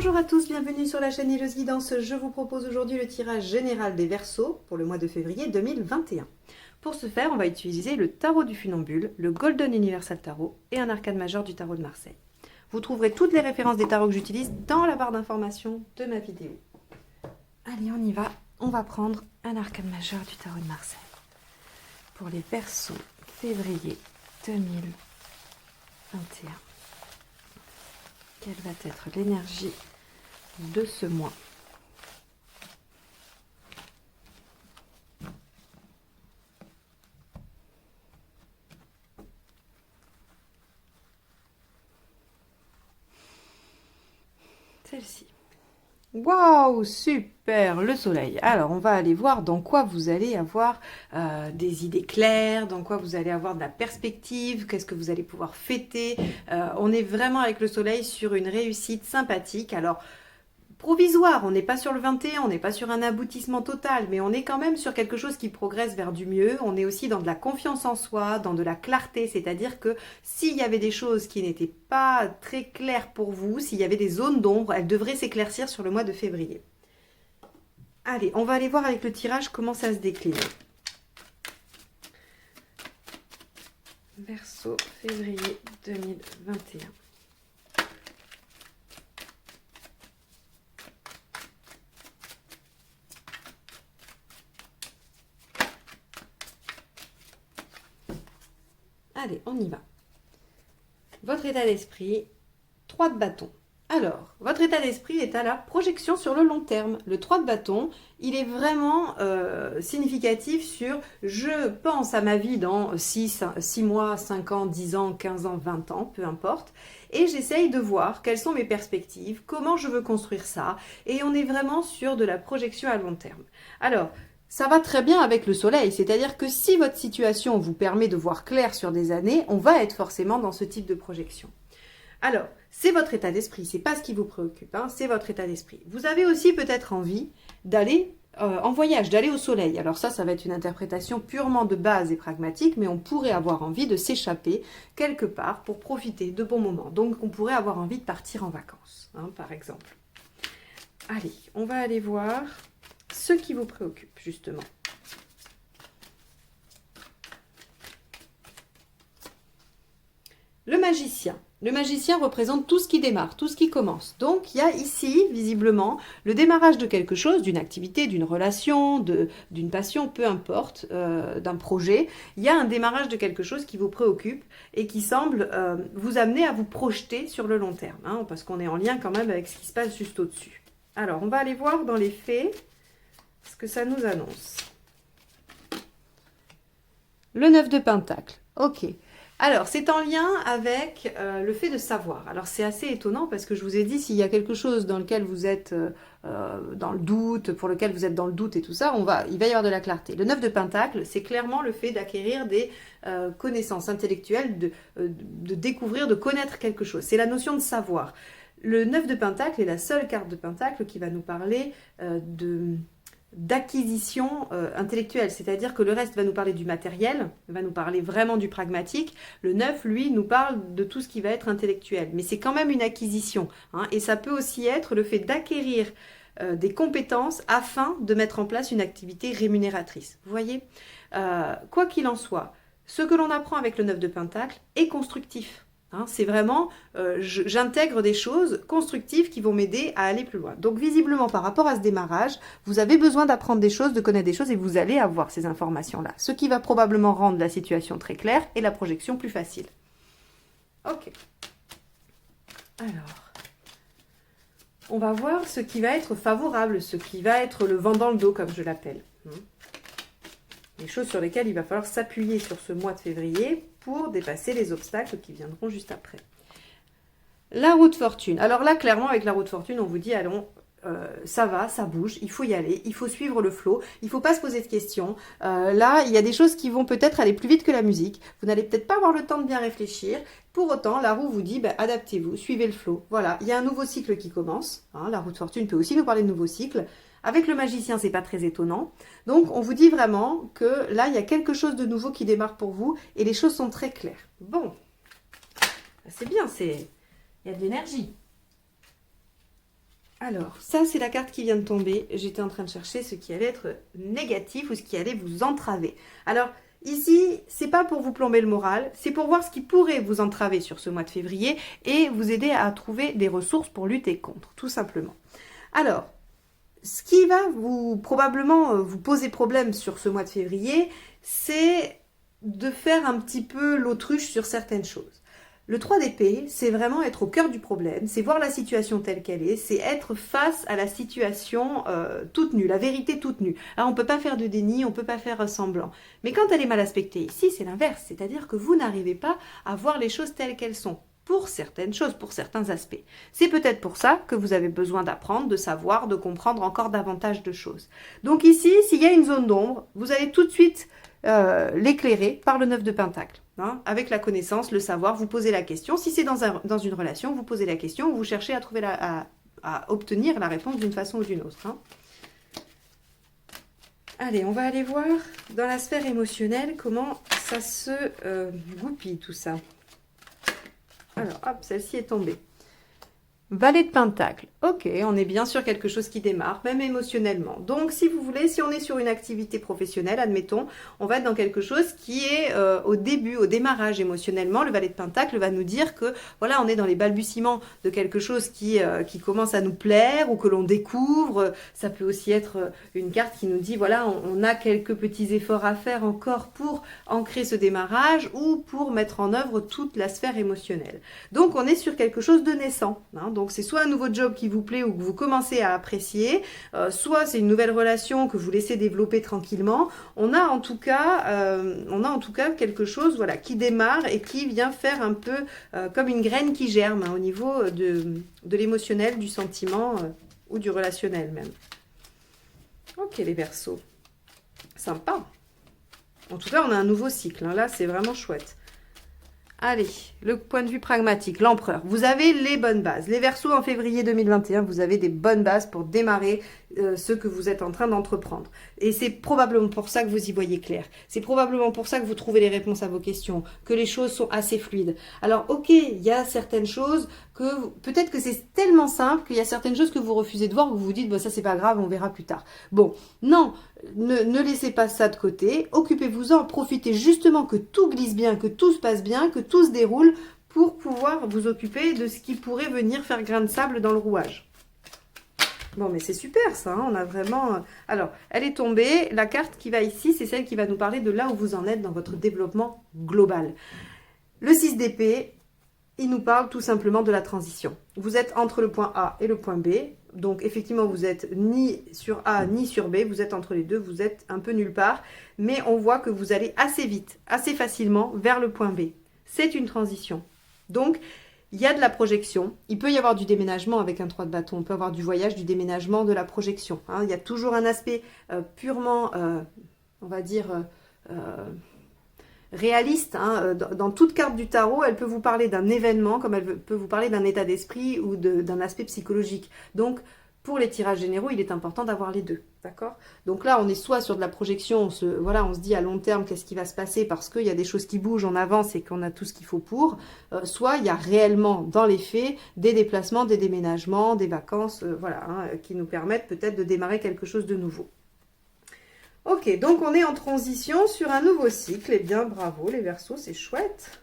Bonjour à tous, bienvenue sur la chaîne Hello's Guidance. Je vous propose aujourd'hui le tirage général des Verseaux pour le mois de février 2021. Pour ce faire, on va utiliser le tarot du funambule, le Golden Universal Tarot et un arcane majeur du tarot de Marseille. Vous trouverez toutes les références des tarots que j'utilise dans la barre d'information de ma vidéo. Allez, on y va. On va prendre un arcane majeur du tarot de Marseille pour les Verseaux février 2021. Quelle va être l'énergie de ce mois? Celle-ci. Waouh, super, le soleil. Alors, on va aller voir dans quoi vous allez avoir des idées claires, dans quoi vous allez avoir de la perspective, qu'est-ce que vous allez pouvoir fêter. On est vraiment avec le soleil sur une réussite sympathique. Alors, provisoire, on n'est pas sur le 21, on n'est pas sur un aboutissement total, mais on est quand même sur quelque chose qui progresse vers du mieux. On est aussi dans de la confiance en soi, dans de la clarté, c'est-à-dire que s'il y avait des choses qui n'étaient pas très claires pour vous, s'il y avait des zones d'ombre, elles devraient s'éclaircir sur le mois de février. Allez, on va aller voir avec le tirage comment ça se décline. Verseau, février 2021. Allez, on y va. Votre état d'esprit, 3 de bâton. Alors, votre état d'esprit est à la projection sur le long terme. Le 3 de bâton, il est vraiment significatif sur « je pense à ma vie dans 6 mois, 5 ans, 10 ans, 15 ans, 20 ans, peu importe. Et j'essaye de voir quelles sont mes perspectives, comment je veux construire ça. » Et on est vraiment sur de la projection à long terme. Alors, ça va très bien avec le soleil, c'est-à-dire que si votre situation vous permet de voir clair sur des années, on va être forcément dans ce type de projection. Alors, c'est votre état d'esprit, c'est pas ce qui vous préoccupe, hein, c'est votre état d'esprit. Vous avez aussi peut-être envie d'aller en voyage, d'aller au soleil. Alors ça va être une interprétation purement de base et pragmatique, mais on pourrait avoir envie de s'échapper quelque part pour profiter de bons moments. Donc on pourrait avoir envie de partir en vacances, hein, par exemple. Allez, on va aller voir ce qui vous préoccupe, justement. Le magicien. Le magicien représente tout ce qui démarre, tout ce qui commence. Donc, il y a ici, visiblement, le démarrage de quelque chose, d'une activité, d'une relation, d'une passion, peu importe, d'un projet. Il y a un démarrage de quelque chose qui vous préoccupe et qui semble vous amener à vous projeter sur le long terme, hein, parce qu'on est en lien quand même avec ce qui se passe juste au-dessus. Alors, on va aller voir dans les faits ce que ça nous annonce. Le 9 de Pentacle. Ok. Alors, c'est en lien avec le fait de savoir. Alors, c'est assez étonnant parce que je vous ai dit, s'il y a quelque chose dans lequel vous êtes dans le doute, pour lequel vous êtes dans le doute et tout ça, il va y avoir de la clarté. Le 9 de Pentacle, c'est clairement le fait d'acquérir des connaissances intellectuelles, de découvrir, de connaître quelque chose. C'est la notion de savoir. Le 9 de Pentacle est la seule carte de Pentacle qui va nous parler d'acquisition intellectuelle, c'est-à-dire que le reste va nous parler du matériel, va nous parler vraiment du pragmatique. Le 9, lui, nous parle de tout ce qui va être intellectuel, mais c'est quand même une acquisition, hein, et ça peut aussi être le fait d'acquérir des compétences afin de mettre en place une activité rémunératrice. Vous voyez, quoi qu'il en soit, ce que l'on apprend avec le 9 de Pentacle est constructif. Hein, c'est vraiment, j'intègre des choses constructives qui vont m'aider à aller plus loin. Donc visiblement, par rapport à ce démarrage, vous avez besoin d'apprendre des choses, de connaître des choses, et vous allez avoir ces informations-là. Ce qui va probablement rendre la situation très claire et la projection plus facile. Ok. Alors, on va voir ce qui va être favorable, ce qui va être le vent dans le dos, comme je l'appelle. Les choses sur lesquelles il va falloir s'appuyer sur ce mois de février pour dépasser les obstacles qui viendront juste après. La roue de fortune. Alors là, clairement, avec la roue de fortune, on vous dit, allons, ça va, ça bouge, il faut y aller, il faut suivre le flot, il ne faut pas se poser de questions. Là, il y a des choses qui vont peut-être aller plus vite que la musique. Vous n'allez peut-être pas avoir le temps de bien réfléchir. Pour autant, la roue vous dit, adaptez-vous, suivez le flot. Voilà, il y a un nouveau cycle qui commence. Hein, la roue de fortune peut aussi nous parler de nouveau cycle. Avec le magicien, c'est pas très étonnant. Donc, on vous dit vraiment que là, il y a quelque chose de nouveau qui démarre pour vous et les choses sont très claires. Bon, c'est bien, il y a de l'énergie. Alors, ça, c'est la carte qui vient de tomber. J'étais en train de chercher ce qui allait être négatif ou ce qui allait vous entraver. Alors, ici, c'est pas pour vous plomber le moral, c'est pour voir ce qui pourrait vous entraver sur ce mois de février et vous aider à trouver des ressources pour lutter contre, tout simplement. Alors, ce qui va probablement vous poser problème sur ce mois de février, c'est de faire un petit peu l'autruche sur certaines choses. Le 3 d'épée, c'est vraiment être au cœur du problème, c'est voir la situation telle qu'elle est, c'est être face à la situation toute nue, la vérité toute nue. Alors on ne peut pas faire de déni, on ne peut pas faire semblant. Mais quand elle est mal aspectée ici, c'est l'inverse, c'est-à-dire que vous n'arrivez pas à voir les choses telles qu'elles sont. Pour certaines choses, pour certains aspects. C'est peut-être pour ça que vous avez besoin d'apprendre, de savoir, de comprendre encore davantage de choses. Donc ici, s'il y a une zone d'ombre, vous allez tout de suite l'éclairer par le 9 de Pentacle. Hein, avec la connaissance, le savoir, vous posez la question. Si c'est dans une relation, vous posez la question, vous cherchez à trouver à obtenir la réponse d'une façon ou d'une autre. Hein. Allez, on va aller voir dans la sphère émotionnelle comment ça se goupille tout ça. Alors, hop, celle-ci est tombée. Valet de Pentacle. Ok, on est bien sur quelque chose qui démarre, même émotionnellement. Donc, si vous voulez, si on est sur une activité professionnelle, admettons, on va être dans quelque chose qui est au début, au démarrage émotionnellement. Le Valet de Pentacle va nous dire que, voilà, on est dans les balbutiements de quelque chose qui commence à nous plaire ou que l'on découvre. Ça peut aussi être une carte qui nous dit, voilà, on a quelques petits efforts à faire encore pour ancrer ce démarrage ou pour mettre en œuvre toute la sphère émotionnelle. Donc, on est sur quelque chose de naissant, hein. Donc, c'est soit un nouveau job qui vous plaît ou que vous commencez à apprécier, soit c'est une nouvelle relation que vous laissez développer tranquillement. On a en tout cas quelque chose, voilà, qui démarre et qui vient faire un peu comme une graine qui germe, hein, au niveau de l'émotionnel, du sentiment ou du relationnel même. Ok, les Verseaux. Sympa. En tout cas, on a un nouveau cycle, hein. Là, c'est vraiment chouette. Allez, le point de vue pragmatique, l'empereur. Vous avez les bonnes bases. Les Verseaux, en février 2021, vous avez des bonnes bases pour démarrer ce que vous êtes en train d'entreprendre. Et c'est probablement pour ça que vous y voyez clair. C'est probablement pour ça que vous trouvez les réponses à vos questions, que les choses sont assez fluides. Alors, ok, il y a certaines choses que peut-être que c'est tellement simple qu'il y a certaines choses que vous refusez de voir, que vous vous dites, bon, ça c'est pas grave, on verra plus tard. Bon, non, ne laissez pas ça de côté, occupez-vous-en, profitez justement que tout glisse bien, que tout se passe bien, que tout se déroule pour pouvoir vous occuper de ce qui pourrait venir faire grain de sable dans le rouage. Bon, mais c'est super ça, hein, on a vraiment... Alors, elle est tombée, la carte qui va ici, c'est celle qui va nous parler de là où vous en êtes dans votre développement global. Le 6 d'épée, il nous parle tout simplement de la transition. Vous êtes entre le point A et le point B, donc effectivement vous êtes ni sur A ni sur B, vous êtes entre les deux, vous êtes un peu nulle part, mais on voit que vous allez assez vite, assez facilement vers le point B. C'est une transition. Donc, il y a de la projection, il peut y avoir du déménagement avec un 3 de bâton, on peut avoir du voyage, du déménagement, de la projection. Hein. Il y a toujours un aspect purement, on va dire, réaliste. Hein. Dans toute carte du tarot, elle peut vous parler d'un événement, comme elle peut vous parler d'un état d'esprit ou d'un aspect psychologique. Donc, pour les tirages généraux, il est important d'avoir les deux. D'accord ? Donc là, on est soit sur de la projection, on se dit à long terme qu'est-ce qui va se passer parce qu'il y a des choses qui bougent, on avance et qu'on a tout ce qu'il faut pour. Soit il y a réellement, dans les faits, des déplacements, des déménagements, des vacances, qui nous permettent peut-être de démarrer quelque chose de nouveau. Ok, donc on est en transition sur un nouveau cycle. Eh bien, bravo les Verseaux, c'est chouette.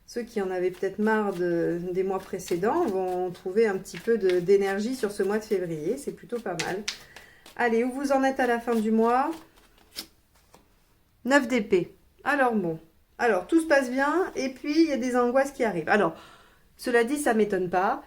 Ceux qui en avaient peut-être marre des mois précédents vont trouver un petit peu d'énergie sur ce mois de février. C'est plutôt pas mal. Allez, où vous en êtes à la fin du mois? 9 d'épée. Alors bon, tout se passe bien et puis il y a des angoisses qui arrivent. Alors, cela dit, ça ne m'étonne pas.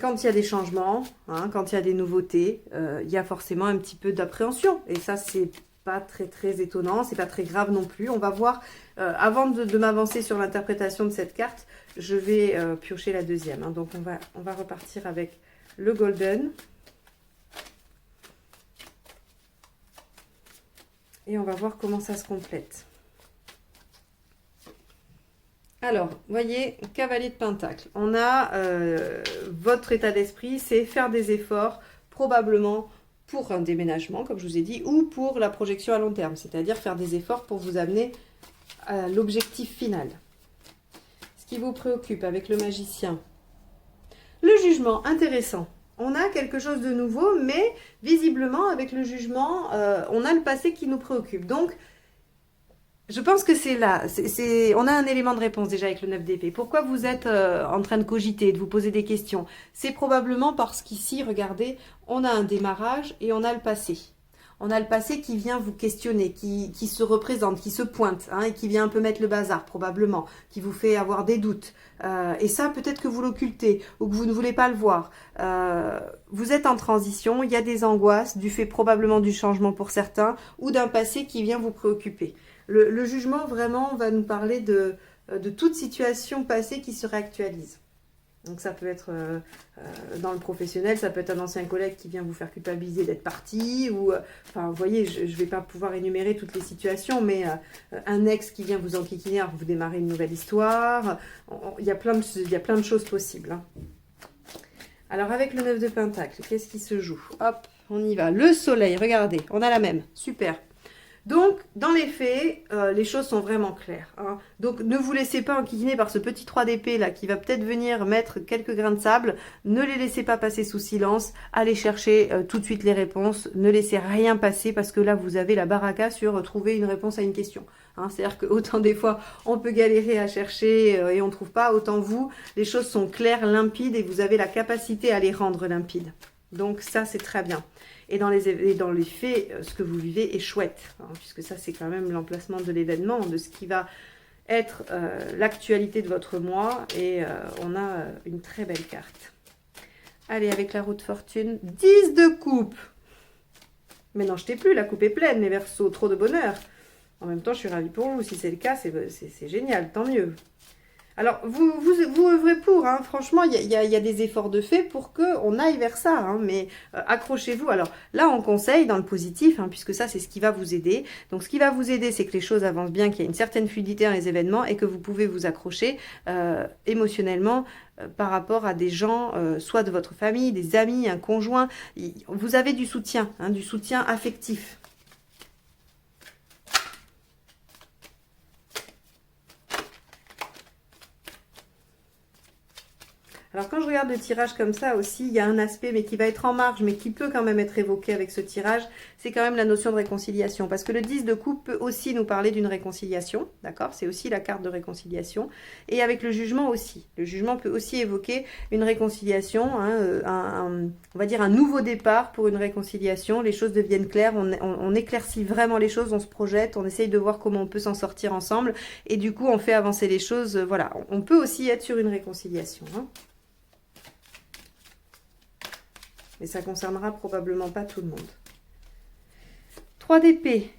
Quand il y a des changements, hein, quand il y a des nouveautés, il y a forcément un petit peu d'appréhension. Et ça, c'est pas très étonnant, c'est pas très grave non plus. On va voir, avant de m'avancer sur l'interprétation de cette carte, je vais piocher la deuxième. Hein. Donc on va repartir avec le golden. Et on va voir comment ça se complète. Alors, voyez, cavalier de pentacle. On a votre état d'esprit, c'est faire des efforts, probablement pour un déménagement, comme je vous ai dit, ou pour la projection à long terme, c'est-à-dire faire des efforts pour vous amener à l'objectif final. Ce qui vous préoccupe avec le magicien. Le jugement, intéressant. On a quelque chose de nouveau, mais visiblement, avec le jugement, on a le passé qui nous préoccupe. Donc, je pense que c'est là. On a un élément de réponse déjà avec le 9 d'épée. Pourquoi vous êtes en train de cogiter, de vous poser des questions? C'est probablement parce qu'ici, regardez, on a un démarrage et on a le passé. On a le passé qui vient vous questionner, qui se représente, qui se pointe, hein, et qui vient un peu mettre le bazar, probablement, qui vous fait avoir des doutes. Et ça, peut-être que vous l'occultez ou que vous ne voulez pas le voir. Vous êtes en transition, il y a des angoisses, du fait probablement du changement pour certains, ou d'un passé qui vient vous préoccuper. Le jugement, vraiment, va nous parler de toute situation passée qui se réactualise. Donc ça peut être dans le professionnel, ça peut être un ancien collègue qui vient vous faire culpabiliser d'être parti, ou, enfin, vous voyez, je ne vais pas pouvoir énumérer toutes les situations, mais un ex qui vient vous enquiquiner alors que vous démarrez une nouvelle histoire, il y a plein de choses possibles. Hein. Alors avec le 9 de Pentacle, qu'est-ce qui se joue? Hop, on y va. Le soleil, regardez, on a la même, super. Donc, dans les faits, les choses sont vraiment claires. Hein. Donc, ne vous laissez pas enquiquiner par ce petit 3 d'épée là qui va peut-être venir mettre quelques grains de sable. Ne les laissez pas passer sous silence. Allez chercher tout de suite les réponses. Ne laissez rien passer parce que là, vous avez la baraka sur trouver une réponse à une question. Hein, c'est-à-dire que autant des fois, on peut galérer à chercher et on ne trouve pas, autant vous, les choses sont claires, limpides et vous avez la capacité à les rendre limpides. Donc, ça, c'est très bien. Et dans les faits, ce que vous vivez est chouette, hein, puisque ça, c'est quand même l'emplacement de l'événement, de ce qui va être l'actualité de votre mois. Et on a une très belle carte. Allez, avec la roue de fortune, 10 de coupe. Mais n'en jetez plus, la coupe est pleine, les Verseaux, trop de bonheur. En même temps, je suis ravie pour vous. Si c'est le cas, c'est génial, tant mieux. Alors, vous œuvrez pour, hein. Franchement, il y a des efforts de fait pour qu'on aille vers ça, hein. Mais accrochez-vous. Alors là, on conseille dans le positif, hein, puisque ça, c'est ce qui va vous aider. Donc, ce qui va vous aider, c'est que les choses avancent bien, qu'il y a une certaine fluidité dans les événements et que vous pouvez vous accrocher émotionnellement par rapport à des gens, soit de votre famille, des amis, un conjoint. Vous avez du soutien, hein, du soutien affectif. Alors quand je regarde le tirage comme ça aussi, il y a un aspect mais qui va être en marge, mais qui peut quand même être évoqué avec ce tirage, c'est quand même la notion de réconciliation. Parce que le 10 de coupe peut aussi nous parler d'une réconciliation, d'accord? C'est aussi la carte de réconciliation. Et avec le jugement aussi. Le jugement peut aussi évoquer une réconciliation, hein, on va dire un nouveau départ pour une réconciliation. Les choses deviennent claires, on éclaircit vraiment les choses, on se projette, on essaye de voir comment on peut s'en sortir ensemble. Et du coup, on fait avancer les choses. Voilà, on peut aussi être sur une réconciliation, hein. Mais ça ne concernera probablement pas tout le monde. 3 d'épée.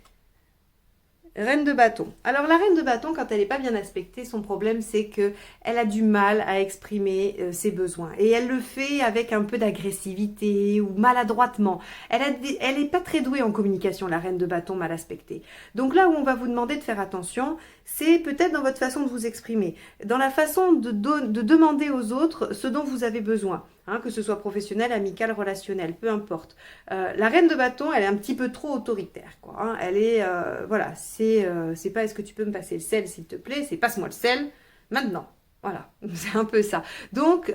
Reine de bâton. Alors la reine de bâton, quand elle n'est pas bien aspectée, son problème c'est que elle a du mal à exprimer ses besoins. Et elle le fait avec un peu d'agressivité ou maladroitement. Elle n'est pas très douée en communication, la reine de bâton mal aspectée. Donc là où on va vous demander de faire attention, c'est peut-être dans votre façon de vous exprimer. Dans la façon de demander aux autres ce dont vous avez besoin. Hein, que ce soit professionnel, amical, relationnel, peu importe. La reine de bâton, elle est un petit peu trop autoritaire, quoi. Hein. Elle est, voilà, c'est pas est-ce que tu peux me passer le sel, s'il te plaît, c'est passe-moi le sel, maintenant. Voilà, c'est un peu ça. Donc,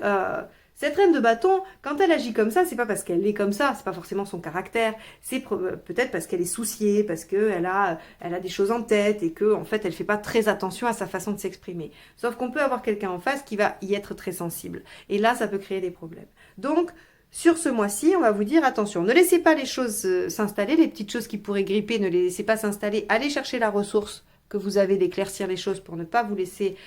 cette reine de bâton, quand elle agit comme ça, c'est pas parce qu'elle est comme ça, c'est pas forcément son caractère, c'est peut-être parce qu'elle est souciée, parce qu'elle a des choses en tête et que en fait, elle fait pas très attention à sa façon de s'exprimer. Sauf qu'on peut avoir quelqu'un en face qui va y être très sensible. Et là, ça peut créer des problèmes. Donc, sur ce mois-ci, on va vous dire, attention, ne laissez pas les choses s'installer, les petites choses qui pourraient gripper, ne les laissez pas s'installer, allez chercher la ressource que vous avez d'éclaircir les choses pour ne pas vous laisser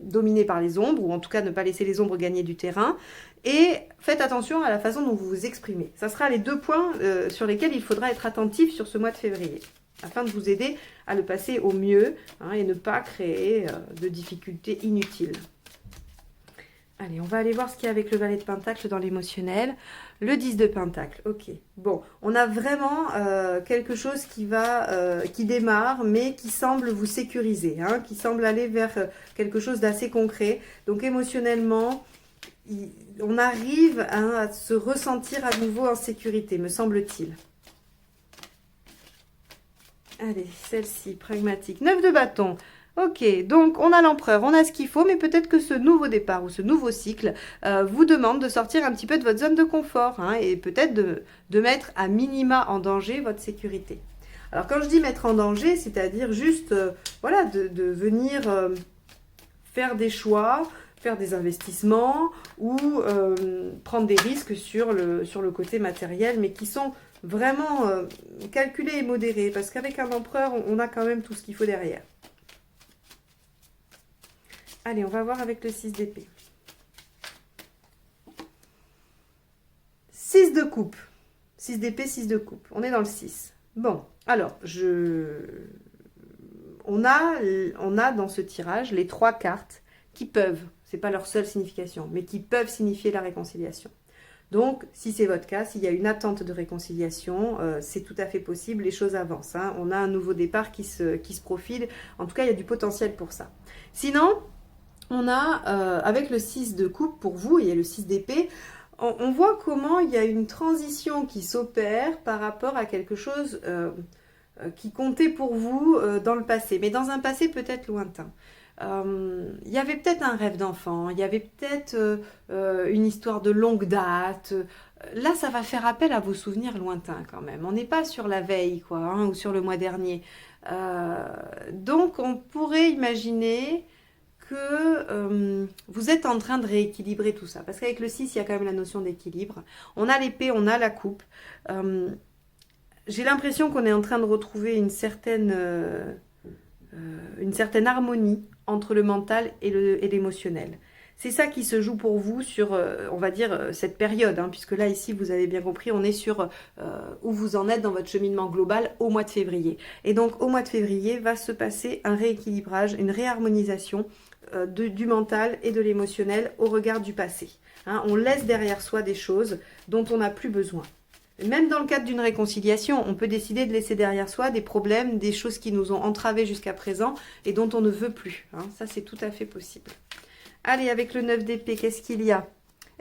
dominer par les ombres, ou en tout cas ne pas laisser les ombres gagner du terrain. Et faites attention à la façon dont vous vous exprimez. Ça sera les 2 points sur lesquels il faudra être attentif sur ce mois de février, afin de vous aider à le passer au mieux, hein, et ne pas créer de difficultés inutiles. Allez, on va aller voir ce qu'il y a avec le valet de Pentacle dans l'émotionnel. Le 10 de Pentacle, ok. Bon, on a vraiment quelque chose qui démarre, mais qui semble vous sécuriser, hein, qui semble aller vers quelque chose d'assez concret. Donc émotionnellement, on arrive, hein, à se ressentir à nouveau en sécurité, me semble-t-il. Allez, celle-ci, pragmatique. 9 de bâton. Ok, donc on a l'empereur, on a ce qu'il faut, mais peut-être que ce nouveau départ ou ce nouveau cycle vous demande de sortir un petit peu de votre zone de confort hein, et peut-être de mettre à minima en danger votre sécurité. Alors quand je dis mettre en danger, c'est-à-dire juste voilà, de venir faire des choix, faire des investissements ou prendre des risques sur le côté matériel, mais qui sont vraiment calculés et modérés, parce qu'avec un empereur, on a quand même tout ce qu'il faut derrière. Allez, on va voir avec le 6 d'épée. 6 de coupe. 6 d'épée, 6 de coupe. On est dans le 6. Bon, alors, on a dans ce tirage les 3 cartes qui peuvent, c'est pas leur seule signification, mais qui peuvent signifier la réconciliation. Donc, si c'est votre cas, s'il y a une attente de réconciliation, c'est tout à fait possible, les choses avancent. Hein. On a un nouveau départ qui se profile. En tout cas, il y a du potentiel pour ça. Sinon, on a, avec le 6 de coupe pour vous, il y a le 6 d'épée, on voit comment il y a une transition qui s'opère par rapport à quelque chose qui comptait pour vous dans le passé, mais dans un passé peut-être lointain. Il y avait peut-être un rêve d'enfant, il y avait peut-être une histoire de longue date. Là, ça va faire appel à vos souvenirs lointains quand même. On n'est pas sur la veille, quoi, hein, ou sur le mois dernier. Donc, on pourrait imaginer que vous êtes en train de rééquilibrer tout ça. Parce qu'avec le 6, il y a quand même la notion d'équilibre. On a l'épée, on a la coupe. J'ai l'impression qu'on est en train de retrouver une certaine harmonie entre le mental et l'émotionnel. C'est ça qui se joue pour vous sur, on va dire, cette période, hein, puisque là, ici, vous avez bien compris, on est sur où vous en êtes dans votre cheminement global au mois de février. Et donc, au mois de février, va se passer un rééquilibrage, une réharmonisation du mental et de l'émotionnel au regard du passé. Hein, on laisse derrière soi des choses dont on n'a plus besoin. Même dans le cadre d'une réconciliation, on peut décider de laisser derrière soi des problèmes, des choses qui nous ont entravés jusqu'à présent et dont on ne veut plus. Hein. Ça, c'est tout à fait possible. Allez, avec le 9 d'épée, qu'est-ce qu'il y a?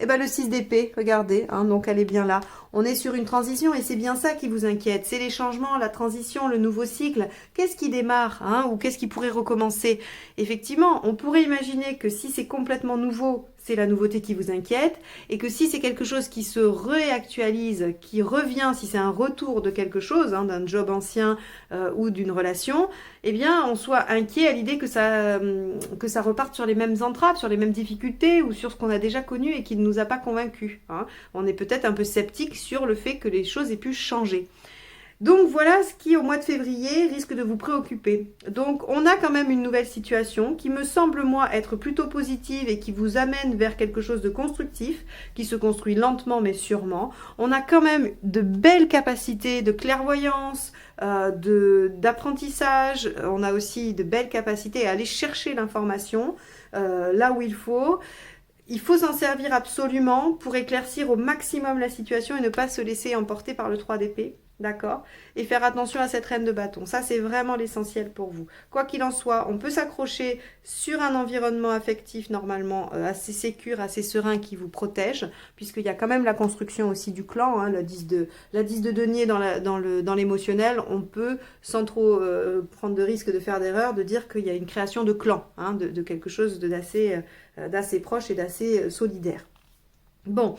Eh bien, le 6 d'épée, regardez, hein, donc elle est bien là. On est sur une transition et c'est bien ça qui vous inquiète. C'est les changements, la transition, le nouveau cycle. Qu'est-ce qui démarre hein, ou qu'est-ce qui pourrait recommencer? Effectivement, on pourrait imaginer que si c'est complètement nouveau, c'est la nouveauté qui vous inquiète et que si c'est quelque chose qui se réactualise, qui revient, si c'est un retour de quelque chose, hein, d'un job ancien ou d'une relation, eh bien, on soit inquiet à l'idée que ça reparte sur les mêmes entraves, sur les mêmes difficultés ou sur ce qu'on a déjà connu et qui ne nous a pas convaincus. Hein. On est peut-être un peu sceptique sur le fait que les choses aient pu changer. Donc voilà ce qui, au mois de février, risque de vous préoccuper. Donc on a quand même une nouvelle situation qui me semble, moi, être plutôt positive et qui vous amène vers quelque chose de constructif, qui se construit lentement mais sûrement. On a quand même de belles capacités de clairvoyance, d'apprentissage. On a aussi de belles capacités à aller chercher l'information là où il faut. Il faut s'en servir absolument pour éclaircir au maximum la situation et ne pas se laisser emporter par le 3 d'épée. D'accord? Et faire attention à cette reine de bâton. Ça, c'est vraiment l'essentiel pour vous. Quoi qu'il en soit, on peut s'accrocher sur un environnement affectif normalement assez sécure, assez serein qui vous protège, puisqu'il y a quand même la construction aussi du clan, hein, la 10 de denier dans l'émotionnel. On peut, sans trop prendre de risque de faire d'erreur, de dire qu'il y a une création de clan, hein, de quelque chose d'assez proche et d'assez solidaire. Bon,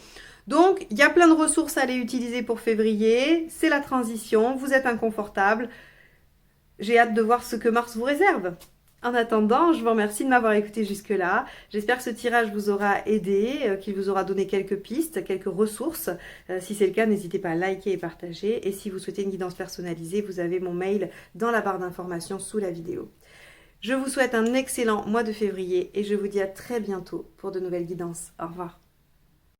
donc il y a plein de ressources à aller utiliser pour février, c'est la transition, vous êtes inconfortable, j'ai hâte de voir ce que Mars vous réserve. En attendant, je vous remercie de m'avoir écouté jusque-là, j'espère que ce tirage vous aura aidé, qu'il vous aura donné quelques pistes, quelques ressources. Si c'est le cas, n'hésitez pas à liker et partager, et si vous souhaitez une guidance personnalisée, vous avez mon mail dans la barre d'informations sous la vidéo. Je vous souhaite un excellent mois de février et je vous dis à très bientôt pour de nouvelles guidances. Au revoir.